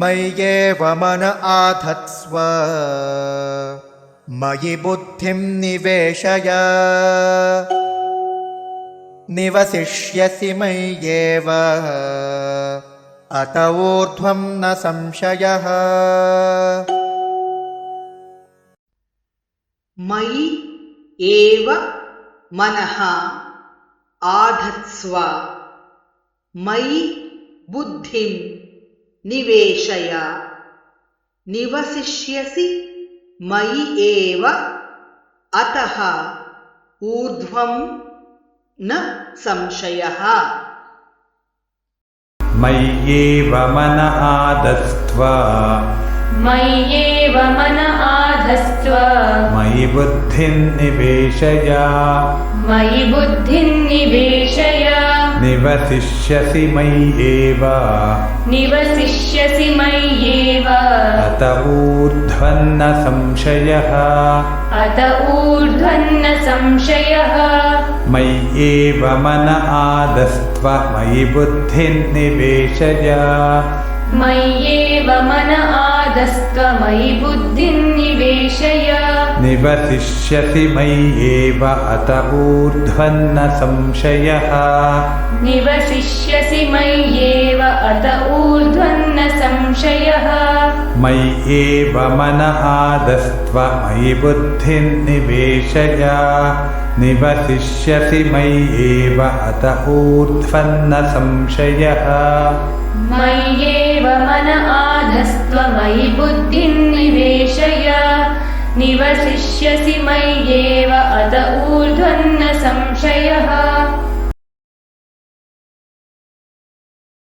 मय्येव मन आधत्स्व मयि बुद्धिं निवेशय निवसिष्यसि मय्येव अत ऊर्ध्वं न संशयः। मयि एव मनः आधत्स्व मयि बुद्धिं निवेशय निवसिष्यसि मयि एव अतः ऊर्ध्वं न संशयः। मय्येव मन आधत्स्व मय्येव मन आधत्स्व मयि बुद्धिं निवेशय मयि बुद्धिं निवेशय निवसिष्यसि मय्येव निवसिष्यसि मय्येव अत ऊर्ध्वं न संशयः। अत ऊर्ध्वं न संशयः। मय्येव मन आधत्स्व मयि बुद्धिं निवेशय मय्येव मन आधत्स्व मयि बुद्धिं निवेशय निवसिष्यसि मय्येव अत ऊर्ध्वं न संशयः। निवसिष्यसि मय्येव अत ऊर्ध्वं न संशयः। मय्येव मन आधत्स्व मयि बुद्धिं निवेशय निवसिष्यसि मय्येव अत ऊर्ध्वं न संशयः। मय्येव मन आधत्स्व मयि बुद्धिं निवेशय निवसिष्यसि मय्येव अत ऊर्ध्वं न संशयः।